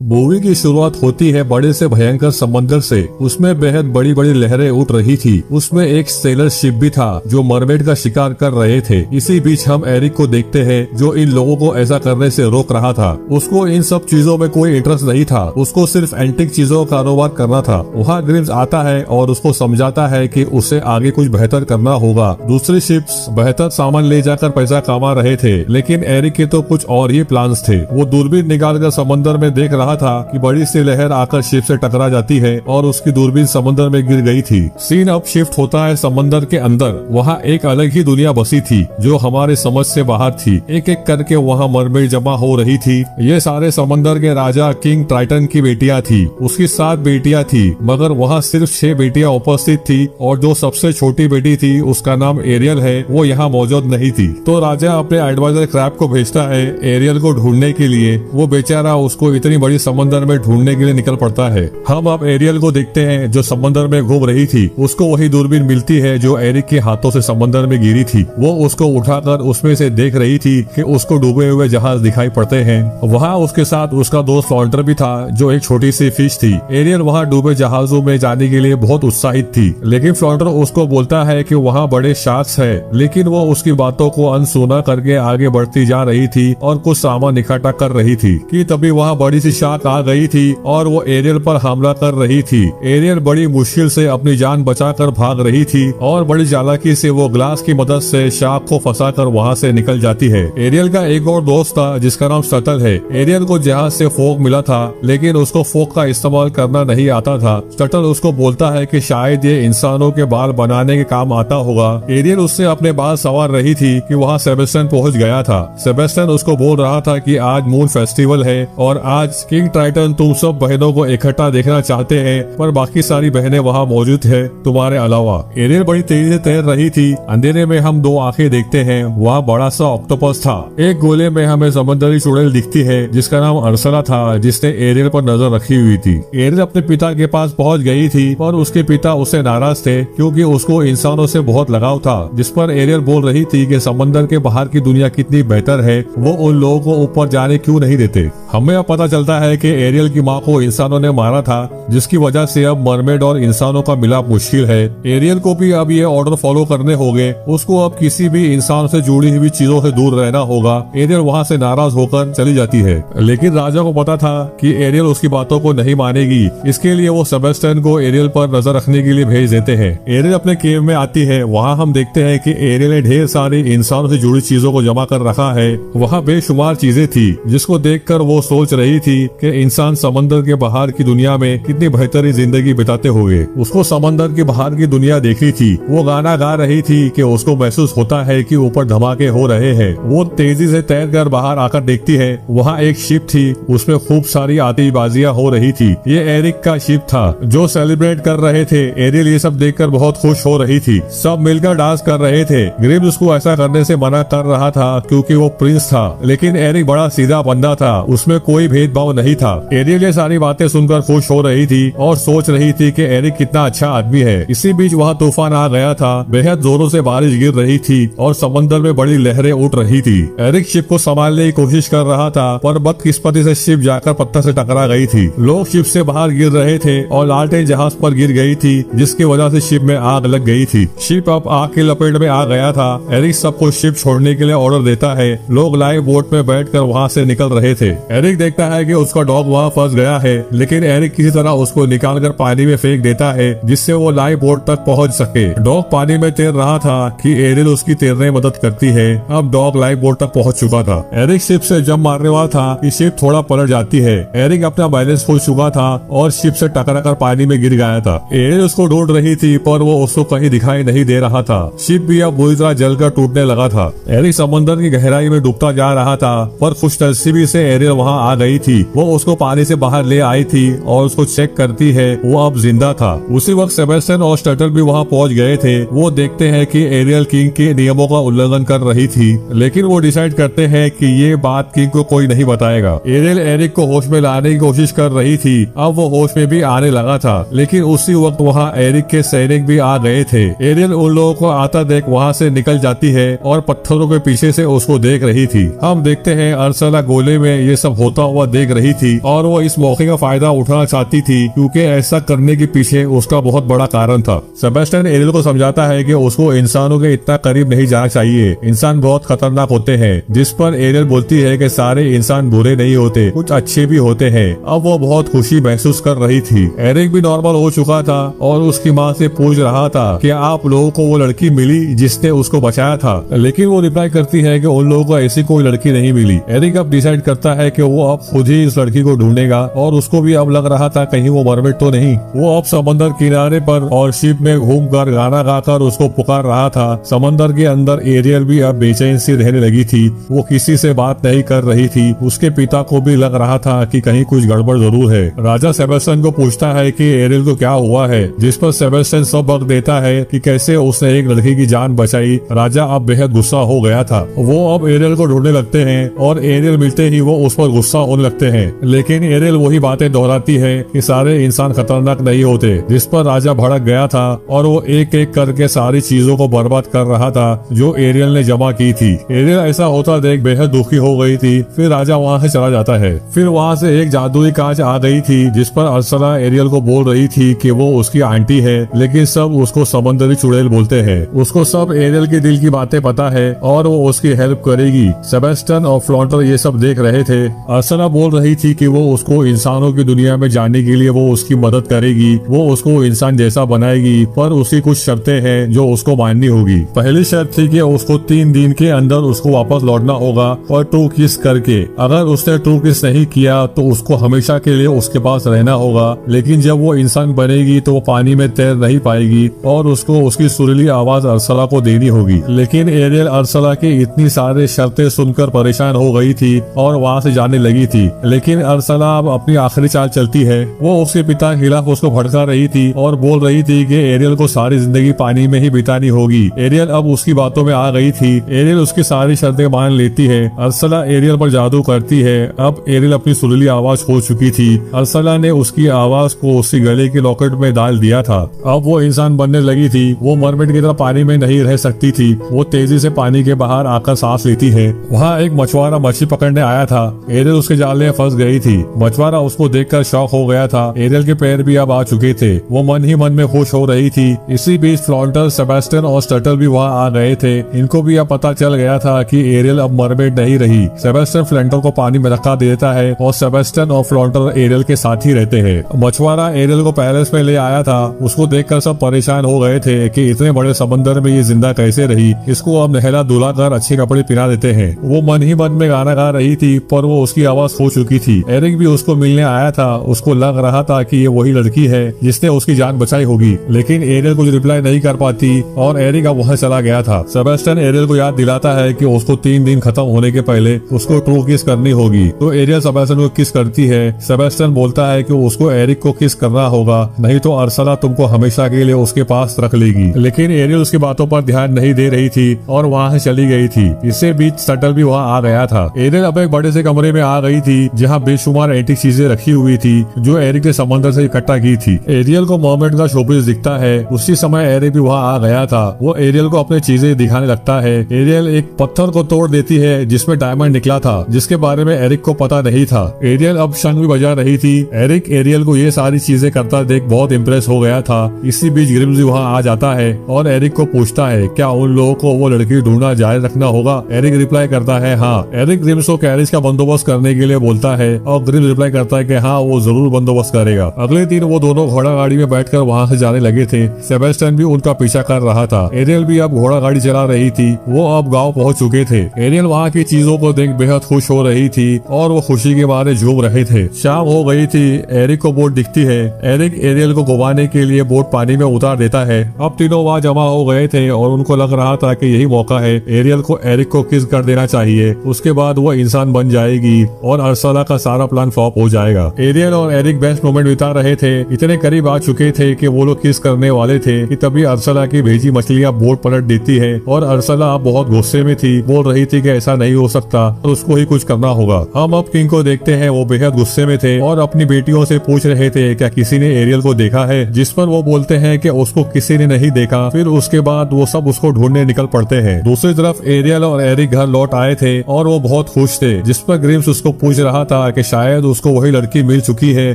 Movie की शुरुआत होती है बड़े से भयंकर समंदर से। उसमें बेहद बड़ी बड़ी लहरें उठ रही थी। उसमें एक सेलर शिप भी था जो मरमेड का शिकार कर रहे थे। इसी बीच हम एरिक को देखते हैं जो इन लोगों को ऐसा करने से रोक रहा था। उसको इन सब चीजों में कोई इंटरेस्ट नहीं था। उसको सिर्फ एंटिक चीजों का कारोबार करना था। वहाँ ग्रिम्स आता है और उसको समझाता है कि उसे आगे कुछ बेहतर करना होगा। दूसरी शिप्स बेहतर सामान ले जाकर पैसा कमा रहे थे, लेकिन एरिक के तो कुछ और ही प्लान्स थे। वो दूरबीन निकालकर समंदर में देख रहा था कि बड़ी सी लहर आकर शिप से टकरा जाती है और उसकी दूरबीन समंदर में गिर गई थी। सीन अब शिफ्ट होता है समंदर के अंदर। वहाँ एक अलग ही दुनिया बसी थी जो हमारे समझ से बाहर थी। एक एक करके वहाँ मरमेड जमा हो रही थी। ये सारे समंदर के राजा किंग ट्राइटन की बेटियां थी। उसकी 7 बेटियां थी, मगर वहाँ सिर्फ 6 बेटियां उपस्थित थी और जो सबसे छोटी बेटी थी उसका नाम एरियल है, वो यहाँ मौजूद नहीं थी। तो राजा अपने एडवाइजर क्रैब को भेजता है एरियल को ढूंढने के लिए। वो बेचारा उसको इतनी बड़ी समंदर में ढूंढने के लिए निकल पड़ता है। हम अब एरियल को देखते हैं जो समंदर में घूम रही थी। उसको वही दूरबीन मिलती है जो एरिक के हाथों से समंदर में गिरी थी। वो उसको उठाकर उसमें से देख रही थी कि उसको डूबे हुए जहाज दिखाई पड़ते हैं। वहाँ उसके साथ उसका दोस्त फ्लॉन्टर भी था जो एक छोटी सी फिश थी। एरियल वहाँ डूबे जहाजों में जाने के लिए बहुत उत्साहित थी, लेकिन फ्लॉन्टर उसको बोलता है कि वहाँ बड़े शार्क्स है। लेकिन वो उसकी बातों को अनसुना करके आगे बढ़ती जा रही थी और कुछ सामान इकट्ठा कर रही थी कि तभी वहाँ बड़ी सी शार्क आ गई थी और वो एरियल पर हमला कर रही थी। एरियल बड़ी मुश्किल से अपनी जान बचाकर भाग रही थी और बड़ी चालाकी से वो ग्लास की मदद से शार्क को फंसाकर वहाँ से निकल जाती है। एरियल का एक और दोस्त था जिसका नाम स्टटल है। एरियल को जहाज से फोक मिला था, लेकिन उसको फोक का इस्तेमाल करना नहीं आता था। स्टटल उसको बोलता है कि शायद ये इंसानों के बाल बनाने के काम आता होगा। एरियल उससे अपने बाल संवार रही थी कि वहाँ सेबेस्टियन पहुँच गया था। सेबेस्टियन उसको बोल रहा था कि आज मून फेस्टिवल है और आज किंग ट्राइटन तुम सब बहनों को इकट्ठा देखना चाहते हैं, पर बाकी सारी बहनें वहाँ मौजूद है तुम्हारे अलावा। एरियल बड़ी तेजी से तैर रही थी। अंधेरे में हम 2 आंखें देखते हैं। वहाँ बड़ा सा ऑक्टोपस था। एक गोले में हमें समुद्री चुड़ैल दिखती है जिसका नाम अर्सला था, जिसने एरियल पर नजर रखी हुई थी। एरियल अपने पिता के पास पहुँच गई थी, पर उसके पिता उससे नाराज थे क्योंकि उसको इंसानों से बहुत लगाव था। जिस पर एरियल बोल रही थी कि समंदर के बाहर की दुनिया कितनी बेहतर है, वो उन लोगों को ऊपर जाने क्यों नहीं देते। हमें अब पता चलता है कि एरियल की माँ को इंसानों ने मारा था, जिसकी वजह से अब मरमेड और इंसानों का मिलाप मुश्किल है। एरियल को भी अब ये ऑर्डर फॉलो करने होंगे। उसको अब किसी भी इंसान से जुड़ी हुई चीजों से दूर रहना होगा। एरियल वहाँ से नाराज होकर चली जाती है, लेकिन राजा को पता था कि एरियल उसकी बातों को नहीं मानेगी। इसके लिए वो सेबेस्टियन को एरियल पर नजर रखने के लिए भेज देते हैं। एरियल अपने केव में आती है। वहाँ हम देखते हैं कि एरियल ने ढेर सारी इंसानों से जुड़ी चीजों को जमा कर रखा है। वहाँ बेशुमार चीजें थी जिसको देखकर वो सोच रही थी कि इंसान समंदर के बाहर की दुनिया में कितनी बेहतरीन जिंदगी बिताते होंगे। उसको समंदर के बाहर की दुनिया देखी थी। वो गाना गा रही थी कि उसको महसूस होता है कि ऊपर धमाके हो रहे हैं। वो तेजी से तैरकर बाहर आकर देखती है। वहाँ एक शिप थी, उसमें खूब सारी आतिशबाजियां हो रही थी। ये एरिक का शिप था जो सेलिब्रेट कर रहे थे। एरियल ये सब देखकर बहुत खुश हो रही थी। सब मिलकर डांस कर रहे थे। ग्रिम्स उसको ऐसा करने से मना कर रहा था क्योंकि वो प्रिंस था, लेकिन एरिक बड़ा सीधा बंदा था। उसमें कोई भेदभाव नहीं था। एरियल ये सारी बातें सुनकर खुश हो रही थी और सोच रही थी कि एरिक कितना अच्छा आदमी है। इसी बीच वहाँ तूफान आ गया था। बेहद जोरों से बारिश गिर रही थी और समंदर में बड़ी लहरें उठ रही थी। एरिक शिप को संभालने की कोशिश कर रहा था, पर बदकिस्मती से शिप जाकर पत्थर से टकरा गई थी। लोग शिप से बाहर गिर रहे थे और लालटेन जहाज पर गिर गई थी, जिसकी वजह से शिप में आग लग गई थी। शिप अब आग की लपेट में आ गया था। एरिक सबको शिप छोड़ने के लिए ऑर्डर देता है। लोग लाइव बोट में बैठकर वहाँ से निकल रहे थे। एरिक देखता है कि उसका डॉग वहाँ फंस गया है, लेकिन एरिक किसी तरह उसको निकालकर पानी में फेंक देता है जिससे वो लाइव बोट तक पहुँच सके। डॉग पानी में तैर रहा था कि एरियल उसकी तैरने में मदद करती है। अब डॉग लाइव बोट तक पहुँच चुका था। एरिक शिप से जंप मारने वाला था कि शिप थोड़ा पलट जाती है। एरिक अपना बैलेंस खो चुका था और शिप से टकराकर पानी में गिर गया था। एरियल उसको ढूंढ रही थी, पर वो उसको कहीं दिखाई नहीं दे रहा था। शिप भी अब बुरी तरह जलकर टूटने लगा था। एरिक समंदर की गहराई में डूबता जा रहा था, पर खुशनसीबी से एरियल वहाँ आ गई थी। वो उसको पानी से बाहर ले आई थी और उसको चेक करती है। वो अब जिंदा था। उसी वक्त सेबेस्टियन और स्टटल भी वहाँ पहुँच गए थे। वो देखते हैं कि एरियल किंग के नियमों का उल्लंघन कर रही थी, लेकिन वो डिसाइड करते हैं कि ये बात किंग को कोई नहीं बताएगा। एरियल एरिक को होश में लाने की कोशिश कर रही थी। अब वो होश में भी आने लगा था, लेकिन उसी वक्त वहाँ एरिक के सैनिक भी आ गए थे। एरियल उन लोगों को आता देख वहाँ से निकल जाती है और पत्थरों के पीछे से उसको देख रही थी। हम देखते हैं अर्सला गोले में ये सब होता हुआ देख रही रही थी और वो इस मौके का फायदा उठाना चाहती थी, क्योंकि ऐसा करने के पीछे उसका बहुत बड़ा कारण था। सेबेस्टियन एरियल को समझाता है कि उसको इंसानों के इतना करीब नहीं जाना चाहिए, इंसान बहुत खतरनाक होते हैं। जिस पर एरियल बोलती है कि सारे इंसान बुरे नहीं होते, कुछ अच्छे भी होते हैं। अब वो बहुत खुशी महसूस कर रही थी। एरिक भी नॉर्मल हो चुका था और उसकी माँ से पूछ रहा था कि आप लोगों को वो लड़की मिली जिसने उसको बचाया था, लेकिन वो रिप्लाई करती है कि उन लोगों को ऐसी कोई लड़की नहीं मिली। एरिक अब डिसाइड करता है कि वो अब खुद ही इस लड़की को ढूंढेगा और उसको भी अब लग रहा था कहीं वो मरमेड तो नहीं। वो अब समंदर किनारे पर और शिप में घूमकर गाना गाकर उसको पुकार रहा था। समंदर के अंदर एरियल भी अब बेचैन सी रहने लगी थी। वो किसी से बात नहीं कर रही थी। उसके पिता को भी लग रहा था कि कहीं कुछ गड़बड़ जरूर है। राजा सेबेस्टियन को पूछता है कि एरियल को क्या हुआ है, जिस पर सेबेस्टियन सब वक्त देता है कि कैसे उसने एक लड़की की जान बचाई। राजा अब बेहद गुस्सा हो गया था। वो अब एरियल को ढूंढने लगते हैं और एरियल मिलते ही वो उस पर गुस्सा होने लगते हैं, लेकिन एरियल वही बातें दोहराती है कि सारे इंसान खतरनाक नहीं होते, जिस पर राजा भड़क गया था और वो एक एक करके सारी चीजों को बर्बाद कर रहा था जो एरियल ने जमा की थी। एरियल ऐसा होता देख बेहद दुखी हो गई थी। फिर राजा वहाँ से चला जाता है। फिर वहाँ से एक जादुई कांच आ गई थी, जिस पर अर्सला एरियल को बोल रही थी कि वो उसकी आंटी है, लेकिन सब उसको समंदरी चुड़ैल बोलते हैं। उसको सब एरियल के दिल की बातें पता है और वो उसकी हेल्प करेगी। सेबेस्टियन और फ्लॉन्टर ये सब देख रहे थे। अर्सला बोल रही थी कि वो उसको इंसानों की दुनिया में जाने के लिए वो उसकी मदद करेगी, वो उसको इंसान जैसा बनाएगी, पर उसकी कुछ शर्तें हैं जो उसको माननी होगी। पहली शर्त थी कि उसको 3 दिन के अंदर उसको वापस लौटना होगा और ट्रू किस करके। अगर उसने ट्रू किस नहीं किया तो उसको हमेशा के लिए उसके पास रहना होगा, लेकिन जब वो इंसान बनेगी तो वो पानी में तैर नहीं पाएगी और उसको उसकी सुरीली आवाज अर्सला को देनी होगी। लेकिन एरियल अर्सला की इतनी सारी शर्तें सुनकर परेशान हो गई थी और वहाँ से जाने लगी थी। लेकिन अर्सला अब अपनी आखिरी चाल चलती है। वो उसके पिता के खिलाफ उसको भड़का रही थी और बोल रही थी कि एरियल को सारी जिंदगी पानी में ही बितानी होगी। एरियल अब उसकी बातों में आ गई थी। एरियल उसकी सारी शर्तें मान लेती है। अर्सला एरियल पर जादू करती है। अब एरियल अपनी सुरीली आवाज खो चुकी थी। अर्सला ने उसकी आवाज को उसके गले के लॉकेट में डाल दिया था। अब वो इंसान बनने लगी थी। वो मरमेड की तरह पानी में नहीं रह सकती थी। वो तेजी से पानी के बाहर आकर सांस लेती है। वहाँ एक मछुआरा मछली पकड़ने आया था। एरियल उसके जाल में फंस गई थी। मछुआरा उसको देखकर शॉक हो गया था। एरियल के पैर भी अब आ चुके थे। वो मन ही मन में खुश हो रही थी। इसी बीच फ्लॉन्टर, सेबेस्टियन और स्टटल भी वहाँ आ गए थे। इनको भी अब पता चल गया था कि एरियल अब मरमेड नहीं रही। सेबेस्टियन फ्लॉन्टर को पानी में धक्का देता है और सेबेस्टियन और फ्लॉन्टर एरियल के साथ ही रहते हैं। मछुआरा एरियल को पैलेस में ले आया था। उसको देखकर सब परेशान हो गए थे कि इतने बड़े समंदर में ये जिंदा कैसे रही। इसको अब नहला धुला कर अच्छे कपड़े पहना देते हैं। वो मन ही मन में गाना गा रही थी, पर वो उसकी आवाज खो चुकी थी। एरिक भी उसको मिलने आया था। उसको लग रहा था कि ये वही लड़की है जिसने उसकी जान बचाई होगी, लेकिन एरियल कुछ रिप्लाई नहीं कर पाती और एरिक अब वहाँ चला गया था। सेबेस्टियन एरियल को याद दिलाता है कि उसको 3 दिन खत्म होने के पहले उसको ट्रू किस करनी होगी। तो एरियल सेबेस्टियन को किस करती है। सेबेस्टियन बोलता है कि उसको एरिक को किस करना होगा, नहीं तो अर्सला तुमको हमेशा के लिए उसके पास रख लेगी। लेकिन एरियल उसकी बातों पर ध्यान नहीं दे रही थी और वहाँ से चली गई थी। इससे बीच स्टटल भी वहाँ आ गया था। एरियल अब एक बड़े से कमरे में आ गई थी जहाँ बेशुमार एंटीक चीजें रखी हुई थी जो एरिक ने समंदर से इकट्ठा की थी। एरियल को मरमेड का शोपीस दिखता है। उसी समय एरिक भी वहाँ आ गया था। वो एरियल को अपनी चीजें दिखाने लगता है। एरियल एक पत्थर को तोड़ देती है जिसमें डायमंड निकला था, जिसके बारे में एरिक को पता नहीं था। एरियल अब शंख भी बजा रही थी। एरिक एरियल को ये सारी चीजें करता देख बहुत इम्प्रेस हो गया था। इसी बीच ग्रिम्स भी वहाँ आ जाता है और एरिक को पूछता है क्या उन लोगों को वो लड़की ढूंढना जारी रखना होगा। एरिक रिप्लाई करता है हाँ। एरिक ग्रिम्स को कैरेज का बंदोबस्त करने के लिए बोलता है और ग्रिम्स रिप्लाई करता है कि हाँ वो जरूर बंदोबस्त करेगा। अगले दिन वो दोनों घोड़ा गाड़ी में बैठकर वहाँ से जाने लगे थे। सेबेस्टियन भी उनका पीछा कर रहा था। एरियल भी अब घोड़ा गाड़ी चला रही थी। वो अब गाँव पहुँच चुके थे। एरियल वहाँ की चीजों को देख बेहद खुश हो रही थी और वो खुशी के मारे झूम रहे थे। शाम हो गई थी। एरिक को बोट दिखती है। एरिक एरियल को घुमाने के लिए बोट पानी में उतार देता है। अब तीनों वहाँ जमा हो गए थे और उनको लग रहा था कि यही मौका है। एरियल को एरिक को किस कर देना चाहिए, उसके बाद वो इंसान बन जाएगी और अर्सला का सारा प्लान फ्लॉप हो जाएगा। एरियल और एरिक बेस्ट मोमेंट बिता रहे थे। इतने करीब आ चुके थे कि वो लोग किस करने वाले थे कि तभी अर्सला की भेजी मछलियां बोट पलट देती है और अर्सला अब बहुत गुस्से में थी। बोल रही थी कि ऐसा नहीं हो सकता और उसको ही कुछ करना होगा। हम अब किंग को देखते हैं। वो बेहद गुस्से में थे और अपनी बेटियों से पूछ रहे थे क्या किसी ने एरियल को देखा है, जिस पर वो बोलते हैं कि उसको किसी ने नहीं देखा। फिर उसके बाद वो सब उसको ढूंढने निकल पड़ते हैं। दूसरी तरफ एरियल और एरिक घर लौट आए थे और वो बहुत खुश थे, जिस पर ग्रिम्स उसको पूछ रहा था था कि शायद उसको वही लड़की मिल चुकी है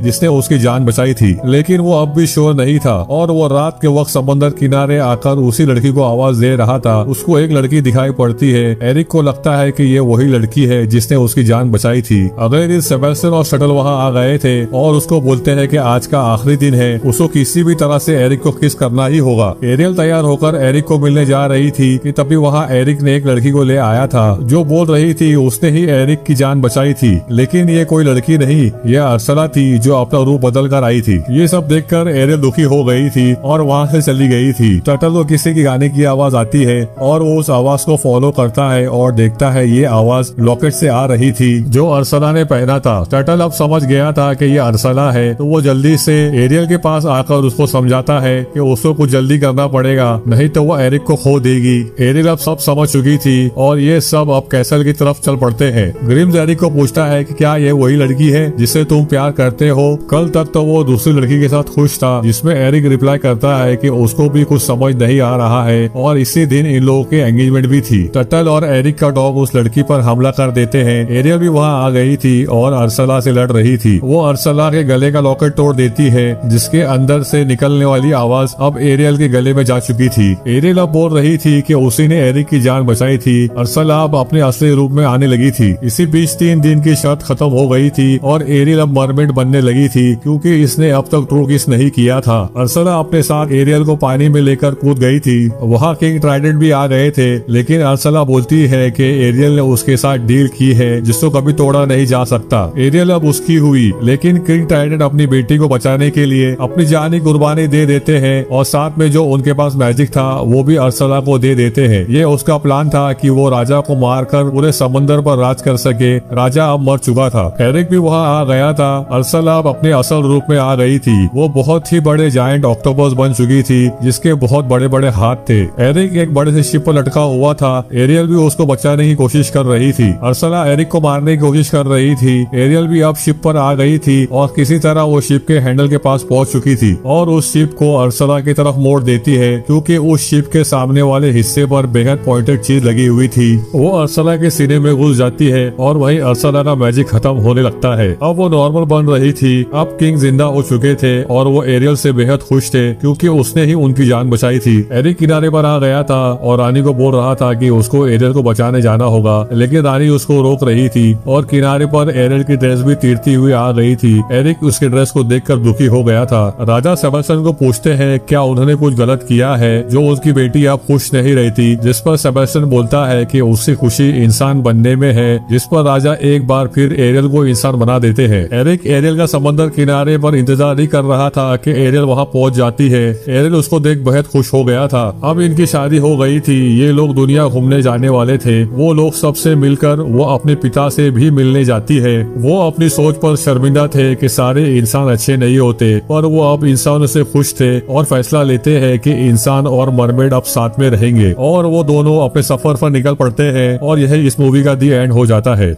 जिसने उसकी जान बचाई थी, लेकिन वो अब भी श्योर नहीं था और वो रात के वक्त समंदर किनारे आकर उसी लड़की को आवाज दे रहा था। उसको एक लड़की दिखाई पड़ती है। एरिक को लगता है कि ये वही लड़की है जिसने उसकी जान बचाई थी। अगले दिन सेबेस्टियन और शटल वहाँ आ गए थे और उसको बोलते हैं कि आज का आखिरी दिन है, उसको किसी भी तरह से एरिक को किस करना ही होगा। एरियल तैयार होकर एरिक को मिलने जा रही थी कि तभी वहाँ एरिक ने एक लड़की को ले आया था जो बोल रही थी उसने ही एरिक की जान बचाई थी, लेकिन ये कोई लड़की नहीं, ये अर्सला थी जो अपना रूप बदल कर आई थी। ये सब देखकर एरियल दुखी हो गई थी और वहाँ से चली गई थी। टर्टल को किसी की गाने की आवाज आती है और वो उस आवाज को फॉलो करता है और देखता है ये आवाज लॉकेट से आ रही थी जो अर्सला ने पहना था। टर्टल अब समझ गया था कि ये अर्सला है, तो वो जल्दी से एरियल के पास आकर उसको समझाता है कि उसको कुछ जल्दी करना पड़ेगा, नहीं तो वो एरिक को खो देगी। एरियल अब सब समझ चुकी थी और ये सब अब कैसल की तरफ चल पड़ते हैं। ग्रिम्स एरिक को पूछता है कि क्या ये वही लड़की है जिससे तुम प्यार करते हो? कल तक तो वो दूसरी लड़की के साथ खुश था, जिसमें एरिक रिप्लाई करता है कि उसको भी कुछ समझ नहीं आ रहा है और इसी दिन इन लोगों की एंगेजमेंट भी थी। टर्टल और एरिक का डॉग उस लड़की पर हमला कर देते हैं। एरियल भी वहाँ आ गई थी और अर्सला से लड़ रही थी। वो अर्सला के गले का लॉकेट तोड़ देती है जिसके अंदर से निकलने वाली आवाज अब एरियल के गले में जा चुकी थी। एरियल अब बोल रही थी कि उसी ने एरिक की जान बचाई थी। अर्सला अब अपने असली रूप में आने लगी थी। इसी बीच 3 दिन की शर्त खत्म हो गई थी और एरियल अब मरमेड बनने लगी थी क्योंकि इसने अब तक ट्रू किस नहीं किया था। अर्सला अपने साथ एरियल को पानी में लेकर कूद गई थी। वहाँ किंग ट्राइडेंट भी आ गए थे, लेकिन अर्सला बोलती है कि एरियल ने उसके साथ डील की है जिसको कभी तोड़ा नहीं जा सकता। एरियल अब उसकी हुई, लेकिन किंग ट्राइडेंट अपनी बेटी को बचाने के लिए अपनी जानी कुर्बानी दे देते हैं और साथ में जो उनके पास मैजिक था वो भी अर्सला को दे देते हैं। ये उसका प्लान था कि वो राजा को मारकर पूरे समंदर पर राज कर सके। राजा अब मर चुका था। एरिक भी वहाँ आ गया था। अर्सला अब अपने असल रूप में आ गई थी। वो बहुत ही बड़े जायंट ऑक्टोपस बन चुकी थी जिसके बहुत बड़े बड़े हाथ थे। एरिक एक बड़े से शिप पर लटका हुआ था। एरियल भी उसको बचाने की कोशिश कर रही थी। अर्सला एरिक को मारने की कोशिश कर रही थी। एरियल भी अब शिप पर आ गई थी और किसी तरह वो शिप के हैंडल के पास पहुंच चुकी थी और उस शिप को अर्सला की तरफ मोड़ देती है क्योंकि उस शिप के सामने वाले हिस्से पर बेहद पॉइंटेड चीज लगी हुई थी। वो अर्सला के सीने में घुस जाती है और वहीं अर्सला का मैजिक खत्म होने लगता है। अब वो नॉर्मल बन रही थी। अब किंग जिंदा हो चुके थे और वो एरियल से बेहद खुश थे क्योंकि उसने ही उनकी जान बचाई थी। एरिक किनारे पर आ गया था और रानी को बोल रहा था कि उसको एरियल को बचाने जाना होगा, लेकिन रानी उसको रोक रही थी और किनारे पर एरियल की ड्रेस भी तीरती हुई आ रही थी। एरिक उसके ड्रेस को देखकर दुखी हो गया था। राजा सेबेस्टियन को पूछते हैं क्या उन्होंने कुछ गलत किया है जो उसकी बेटी अब खुश नहीं रहती, जिस पर सेबेस्टियन बोलता है कि उसकी खुशी इंसान बनने में है, जिस पर राजा एक बार फिर एरियल को इंसान बना देते हैं। एरिक एरियल का समंदर किनारे पर इंतजार ही कर रहा था कि एरियल वहाँ पहुँच जाती है। एरियल उसको देख बेहद खुश हो गया था। अब इनकी शादी हो गई थी। ये लोग दुनिया घूमने जाने वाले थे। वो लोग सबसे मिलकर वो अपने पिता से भी मिलने जाती है। वो अपनी सोच पर शर्मिंदा थे कि सारे इंसान अच्छे नहीं होते, पर वो अब इंसानों से खुश थे और फैसला लेते हैं कि इंसान और मरमेड अब साथ में रहेंगे और वो दोनों अपने सफर पर निकल पड़ते हैं और यही इस मूवी का दी एंड हो जाता है।